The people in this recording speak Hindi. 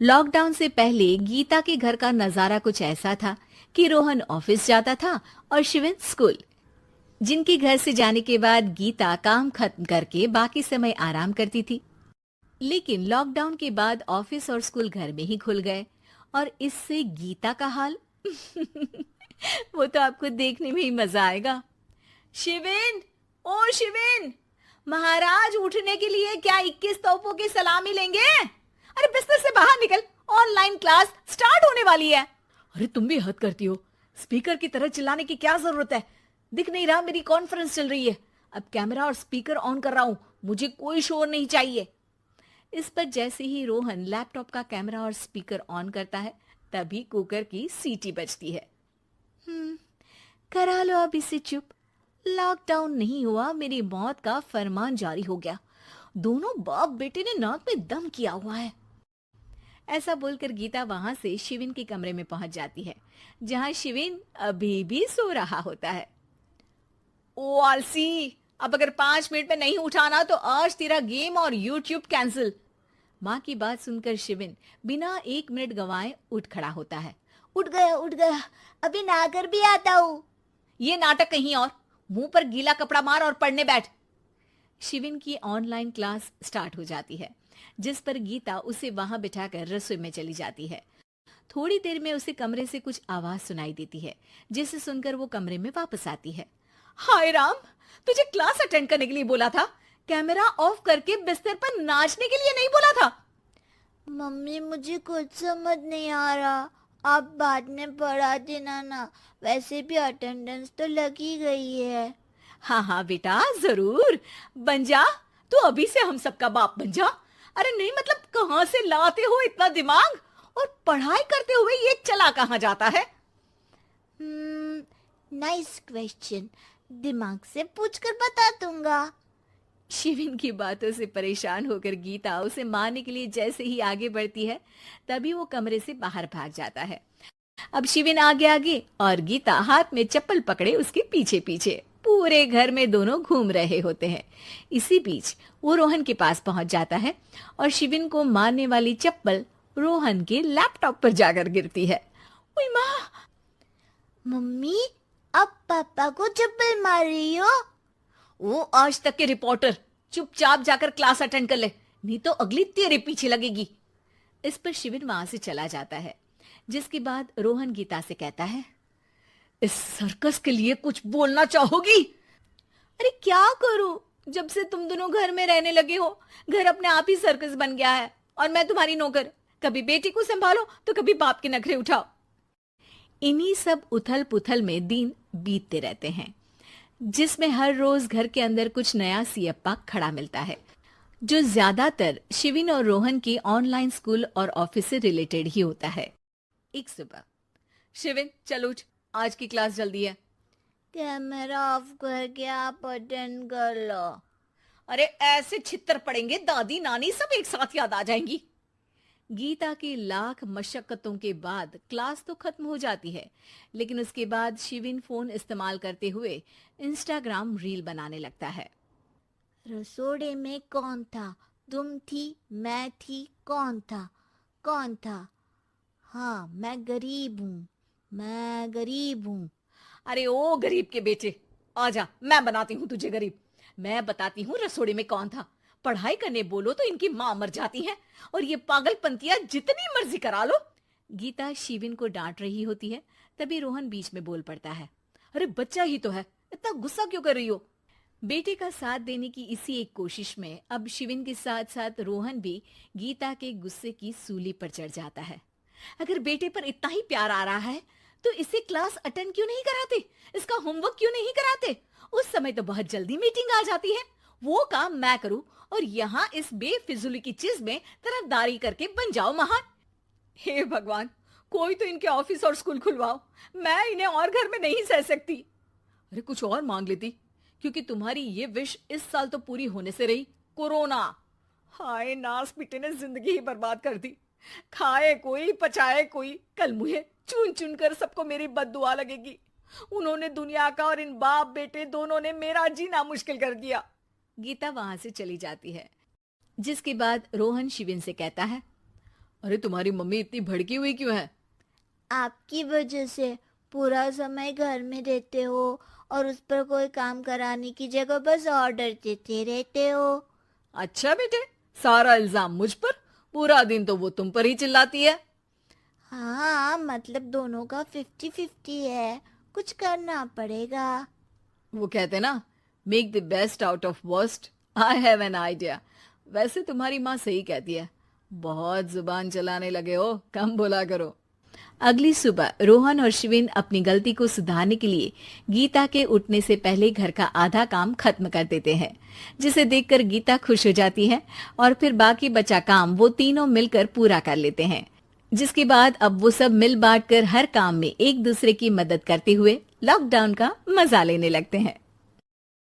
लॉकडाउन से पहले गीता के घर का नजारा कुछ ऐसा था कि रोहन ऑफिस जाता था और शिवन स्कूल। जिनके घर से जाने के बाद गीता काम खत्म करके बाकी समय आराम करती थी। लेकिन लॉकडाउन के बाद ऑफिस और स्कूल घर में ही खुल गए और इससे गीता का हाल वो तो आपको देखने में ही मजा आएगा। शिविन, ओ शिविन, महाराज उठने के लिए क्या 21 तोपों की सलामी लेंगे? अरे बिस्तर से बाहर निकल, ऑनलाइन क्लास स्टार्ट होने वाली है। अरे तुम भी हद करती हो, स्पीकर की तरह चिल्लाने की क्या जरूरत है? दिख नहीं रहा मेरी कॉन्फ्रेंस चल रही है। अब कैमरा और स्पीकर ऑन कर रहा हूं, मुझे कोई शोर नहीं चाहिए। इस पर जैसे ही रोहन लैपटॉप का कैमरा और स्पीकर ऑन करता है तभी कुकर की सीटी बजती है। करा लो अब इसे चुप। लॉकडाउन नहीं हुआ, मेरी मौत का फरमान जारी हो गया। दोनों बाप बेटे ने नाक में दम किया हुआ है। ऐसा बोलकर गीता वहां से शिविन के कमरे में पहुंच जाती है, जहां शिविन अभी भी सो रहा होता है। ओ आलसी, अब अगर 5 मिनट में नहीं उठाना तो आज तेरा गेम और यूट्यूब कैंसिल। माँ की बात सुनकर शिविन बिना 1 मिनट गंवाए उठ खड़ा होता है। उठ गया, अभी नहाकर भी आता हूँ। ये नाटक कहीं और, मुंह पर गीला कपड़ा मार और पढ़ने बैठ। शिविन की ऑनलाइन क्लास स्टार्ट हो जाती है, जिस पर गीता उसे वहां बिठाकर रसोई में चली जाती है। थोड़ी देर में उसे कमरे से कुछ आवाज सुनाई देती है, जिसे सुनकर वो कमरे में वापस आती है। हाय राम, तुझे क्लास अटेंड करने के लिए बोला था, कैमरा ऑफ करके बिस्तर पर नाचने के लिए नहीं बोला था। मम्मी मुझे कुछ समझ नहीं आ रहा, आप बाद में पढ़ा देना ना, वैसे भी अटेंडेंस तो लगी गई है। हाँ हाँ बेटा, जरूर बन जा। तू अभी से हम सबका बाप बन जा। अरे नहीं मतलब कहाँ से लाते हो इतना दिमाग, और पढ़ाई करते हुए ये चला कहाँ जाता है? नाइस क्वेश्चन, दिमाग से पूछकर बता दूंगा। शिविन की बातों से परेशान होकर गीता उसे मारने के लिए जैसे ही आगे बढ़ती है तभी वो कमरे से बाहर भाग जाता है। अब शिविन आगे आगे और गीता हाथ में चप्पल पकड़े उसके पीछे पीछे पूरे घर में दोनों घूम रहे होते हैं। इसी बीच वो रोहन के पास पहुंच जाता है और शिविन को मारने वाली चप्पल रोहन के लैपटॉप पर जाकर गिरती है। ओए माँ! मम्मी, अब पापा को चप्पल मार रही हो? वो आज तक के रिपोर्टर, चुपचाप जाकर क्लास अटेंड कर ले, नहीं तो अगली तेरे पीछे लगेगी। इस पर शिविन वहां से चला जाता है, जिसके बाद रोहन गीता से कहता है, इस सर्कस के लिए कुछ बोलना चाहोगी? अरे क्या करूं, जब से तुम दोनों घर में रहने लगे हो, घर अपने आप ही सर्कस बन गया है और मैं तुम्हारी नौकर। कभी बेटी को संभालो तो कभी बाप के नखरे उठाओ। इन्हीं सब उथल पुथल में दिन बीतते रहते हैं, जिसमें हर रोज घर के अंदर कुछ नया सियप्पा खड़ा मिलता है, जो ज्यादातर शिविन और रोहन की ऑनलाइन स्कूल और ऑफिस से रिलेटेड ही होता है। एक सुबह, शिविन चल उठ, आज की क्लास जल्दी है। कैमरा ऑफ करके आप अटेंड कर लो। अरे ऐसे छित्तर पड़ेंगे, दादी नानी सब एक साथ याद आ जाएंगी। गीता की लाख मशक्कतों के बाद क्लास तो खत्म हो जाती है, लेकिन उसके बाद शिविन फोन इस्तेमाल करते हुए इंस्टाग्राम रील बनाने लगता है। रसोड़े में कौन था? तुम थी, मैं थी, कौन था? कौन था? हाँ, मैं गरीब हूँ। अरे ओ गरीब के बेटे, आजा, मैं बनाती हूँ तुझे गरीब। मैं बताती हूँ रसोड़े में कौन था। पढ़ाई करने बोलो तो इनकी माँ मर जाती है, और ये पागलपंतियां जितनी मर्जी करा लो। गीता शिविन को डांट रही होती है, तभी रोहन बीच में बोल पड़ता है। अरे बच्चा ही तो है, इतना गुस्सा क्यों कर रही हो? बेटे का साथ देने की इसी एक कोशिश में अब शिविन के साथ साथ रोहन भी गीता के गुस्से की सूली पर चढ़ जाता है। अगर बेटे पर इतना ही प्यार आ रहा है तो इसे क्लास अटेंड क्यों नहीं कराते, इसका होमवर्क क्यों नहीं कराते? उस समय तो बहुत जल्दी मीटिंग आ जाती है, वो काम मैं करूं और यहाँ इस बेफिजुली की चीज में तरफदारी करके बन जाओ महान। हे भगवान, कोई तो इनके ऑफिस और स्कूल खुलवाओ, मैं इन्हें और घर में नहीं सह सकती। अरे कुछ और मांग लेती, क्योंकि तुम्हारी ये विश इस साल तो पूरी होने से रही, कोरोना। हाय नास बेटे ने जिंदगी ही बर्बाद कर दी। खाए कोई पचाए कोई, कल मुझे चुन चुन कर सबको मेरी बद्दुआ लगेगी। उन्होंने दुनिया का और इन बाप बेटे दोनों ने मेरा जीना मुश्किल कर दिया। गीता वहां से चली जाती है, जिसके बाद रोहन शिविन से कहता है, अरे तुम्हारी मम्मी इतनी भड़की हुई क्यों है? आपकी वजह से पूरा समय घर में रहते हो और उस पर कोई काम कराने की जगह बस ऑर्डर देते रहते हो। अच्छा बेटे, सारा इल्जाम मुझ पर? पूरा दिन तो वो तुम पर ही चिल्लाती है। हाँ, मतलब दोनों का 50-50 है, कुछ करना पड़ेगा। वो कहते ना, make the best out of worst. I have an idea. वैसे तुम्हारी माँ सही कहती है, बहुत जुबान चलाने लगे हो, कम बोला करो। अगली सुबह रोहन और शिविन अपनी गलती को सुधारने के लिए गीता के उठने से पहले घर का आधा काम खत्म कर देते हैं, जिसे देखकर गीता खुश हो जाती है और फिर बाकी बचा काम वो तीनों मिलकर पूरा कर लेते हैं। जिसके बाद अब वो सब मिल बांट कर हर काम में एक दूसरे की मदद करते हुए लॉकडाउन का मजा लेने लगते हैं।